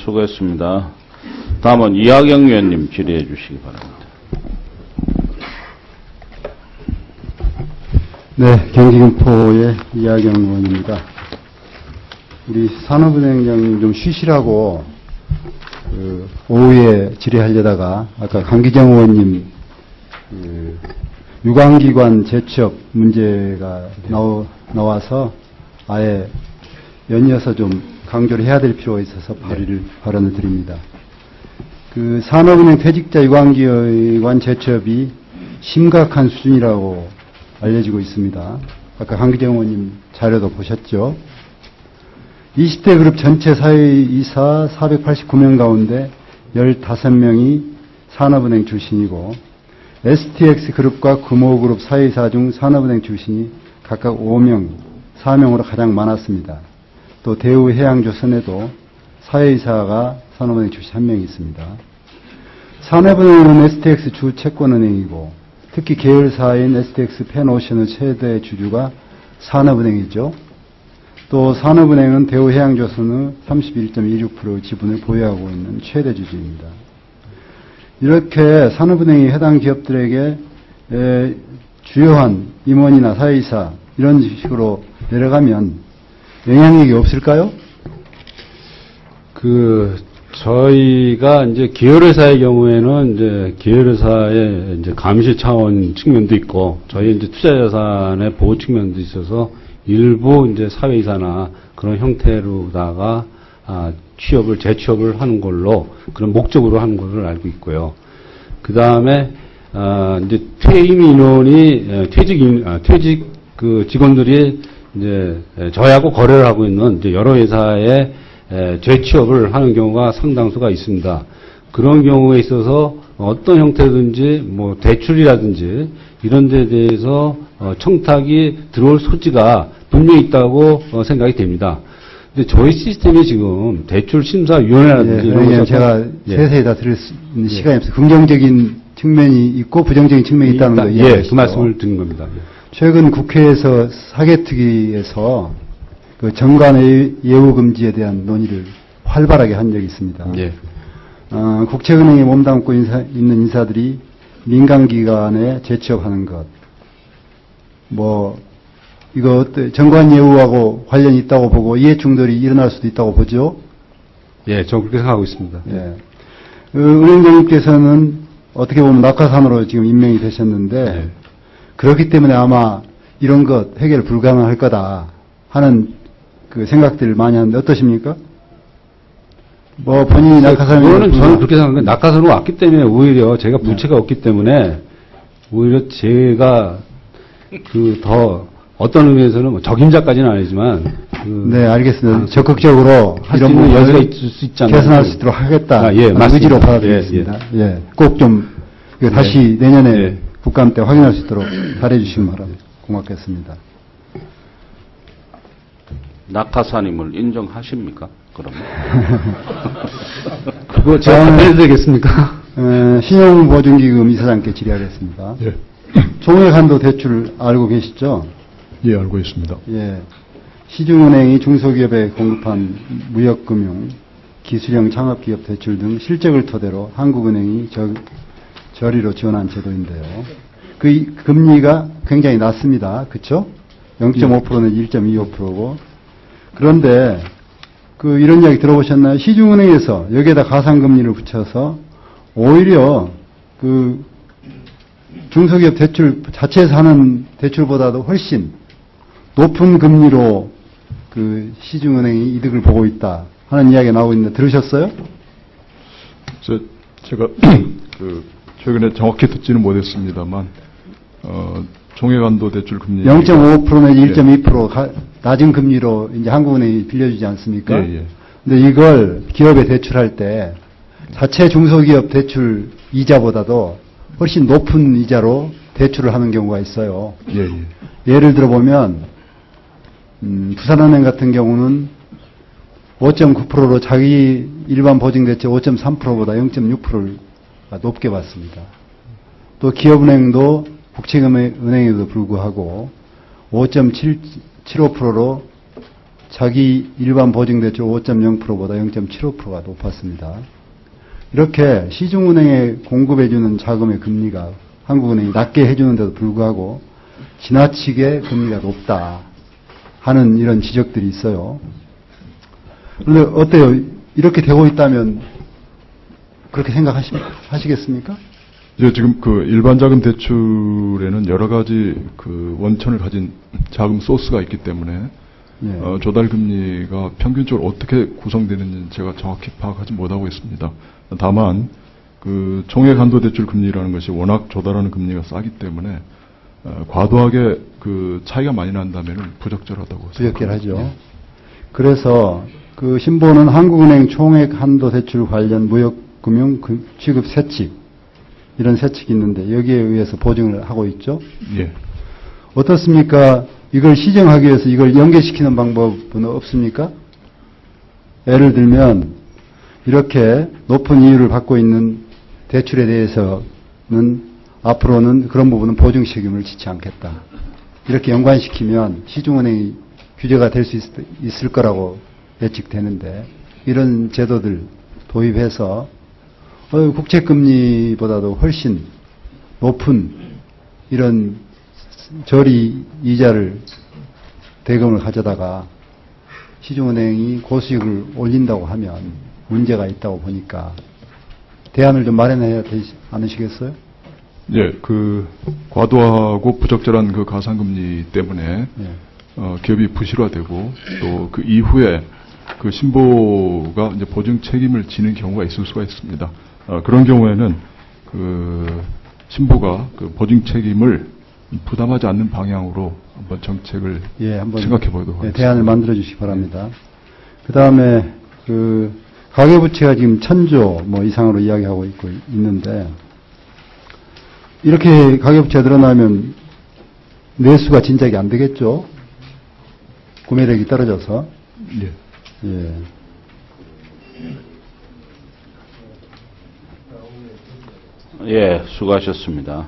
수고했습니다. 다음은 이하경 의원님 질의해 주시기 바랍니다. 네, 경기 김포의 이하경 의원입니다. 우리 산업은행장님 좀 쉬시라고 오후에 질의하려다가 아까 강기정 의원님 유관기관 재취업 문제가 나와서 아예 연이어서 좀 강조를 해야 될 필요가 있어서 발언을 드립니다. 그 산업은행 퇴직자 유관기관 재취업이 심각한 수준이라고 알려지고 있습니다. 아까 강기정 의원님 자료도 보셨죠? 20대 그룹 전체 사회이사 489명 가운데 15명이 산업은행 출신이고 STX 그룹과 금호그룹 사회이사 중 산업은행 출신이 각각 5명, 4명으로 가장 많았습니다. 또 대우해양조선에도 사회이사가 산업은행 출신 1명이 있습니다. 산업은행은 STX 주 채권은행이고 특히 계열사인 STX 펜오션의 최대 주주가 산업은행이죠. 또 산업은행은 대우해양조선의 31.26%의 지분을 보유하고 있는 최대 주주입니다. 이렇게 산업은행이 해당 기업들에게 주요한 임원이나 사회이사 이런 식으로 내려가면 영향력이 없을까요? 저희가 이제 계열회사의 경우에는 이제 계열회사의 이제 감시 차원 측면도 있고 저희 이제 투자자산의 보호 측면도 있어서 일부 이제 사회이사나 그런 형태로다가 재취업을 하는 걸로 그런 목적으로 하는 걸로 알고 있고요. 그 다음에 이제 퇴임 인원이 퇴직 그 직원들이 이제 저희하고 거래를 하고 있는 이제 여러 회사에 재취업을 하는 경우가 상당수가 있습니다. 그런 경우에 있어서 어떤 형태든지 뭐 대출이라든지 이런 데 대해서 청탁이 들어올 소지가 분명히 있다고 생각이 됩니다. 근데 저희 시스템이 지금 대출심사위원회라든지 이런 것을 제가 세세히 다 들을 수 있는 시간이 없어요. 긍정적인 측면이 있고 부정적인 측면이 있다는 거 이해하시죠? 그 말씀을 드린 겁니다. 최근 국회에서 사개특위에서 그 정관 예우 금지에 대한 논의를 활발하게 한 적이 있습니다. 국채은행에 몸담고 있는 인사들이 민간기관에 재취업하는 것, 이거 정관 예우하고 관련이 있다고 보고 이해 충돌이 일어날 수도 있다고 보죠. 예, 저 그렇게 생각하고 있습니다. 예. 은행장님께서는 어떻게 보면 낙하산으로 지금 임명이 되셨는데 그렇기 때문에 아마 이런 것 해결 불가능할 거다 하는 그 생각들을 많이 하는데 어떠십니까? 본인이 낙하산이 그거는 저는 그렇게 생각합니다. 낙하산으로 왔기 때문에 오히려 제가 부채가 없기 때문에 오히려 제가 더 어떤 의미에서는 적임자까지는 아니지만 네, 알겠습니다. 적극적으로 이런 부분을 있을 수 있잖아요. 개선할 수 있도록 하겠다. 맞습니다. 의지로 받아들이겠습니다. 꼭 좀 다시 내년에 국감 때 확인할 수 있도록 잘해주시면 고맙겠습니다. 낙하산임을 인정하십니까? 그러면? 그거 제가 해도 되겠습니까? 신용보증기금 이사장께 질의하겠습니다. 예. 종액한도 대출 알고 계시죠? 예, 알고 있습니다. 예. 시중은행이 중소기업에 공급한 무역금융, 기술형 창업기업 대출 등 실적을 토대로 한국은행이 저리로 지원한 제도인데요. 그 금리가 굉장히 낮습니다. 그렇죠? 0.5%는 1.25%고. 그런데 이런 이야기 들어보셨나요? 시중은행에서 여기에다 가상금리를 붙여서 오히려 중소기업 대출 자체에서 하는 대출보다도 훨씬 높은 금리로 시중은행이 이득을 보고 있다 하는 이야기가 나오고 있는데 들으셨어요? 제가 최근에 정확히 듣지는 못했습니다만 종액한도 대출 금리 0.5% 내지 1.2% 낮은 금리로 이제 한국은행이 빌려주지 않습니까? 예. 근데 이걸 기업에 대출할 때 자체 중소기업 대출 이자보다도 훨씬 높은 이자로 대출을 하는 경우가 있어요. 예를 들어보면 부산은행 같은 경우는 5.9%로 자기 일반 보증대출 5.3%보다 0.6%를 높게 받습니다. 또 기업은행도 국책은행에도 불구하고 5.75%로 자기 일반 보증대출 5.0%보다 0.75%가 높았습니다. 이렇게 시중은행에 공급해주는 자금의 금리가 한국은행이 낮게 해주는데도 불구하고 지나치게 금리가 높다 하는 이런 지적들이 있어요. 그런데 어때요? 이렇게 되고 있다면 그렇게 생각하시겠습니까? 예, 지금 그 일반 자금 대출에는 여러 가지 그 원천을 가진 자금 소스가 있기 때문에 예. 조달 금리가 평균적으로 어떻게 구성되는지 제가 정확히 파악하지 못하고 있습니다. 다만 그 총액 한도 대출 금리라는 것이 워낙 조달하는 금리가 싸기 때문에 과도하게 그 차이가 많이 난다면 부적절하다고 부적절하죠. 생각합니다. 그래서 그 신보는 한국은행 총액 한도 대출 관련 무역금융 취급 세칙 이런 세칙이 있는데 여기에 의해서 보증을 하고 있죠. 예. 어떻습니까? 이걸 시정하기 위해서 이걸 연계시키는 방법은 없습니까? 예를 들면 이렇게 높은 이율을 받고 있는 대출에 대해서는 앞으로는 그런 부분은 보증 책임을 지지 않겠다. 이렇게 연관시키면 시중은행이 규제가 될 수 있을 거라고 예측되는데 이런 제도들 도입해서 국채금리보다도 훨씬 높은 이런 저리 이자를 대금을 가져다가 시중은행이 고수익을 올린다고 하면 문제가 있다고 보니까 대안을 좀 마련해야 되지 않으시겠어요? 예, 그 과도하고 부적절한 그 가상금리 때문에 예. 기업이 부실화되고 또 그 이후에 그 신보가 이제 보증 책임을 지는 경우가 있을 수가 있습니다. 그런 경우에는 그 신보가 그 보증 책임을 부담하지 않는 방향으로 한번 정책을 한번 생각해 보도록 하겠습니다. 대안을 만들어 주시기 바랍니다. 그 다음에 그 가계부채가 지금 1,000조 뭐 이상으로 이야기하고 있는데 이렇게 가계부채가 늘어나면 내수가 진작이 안 되겠죠. 구매력이 떨어져서. 예. 예. 예, 수고하셨습니다.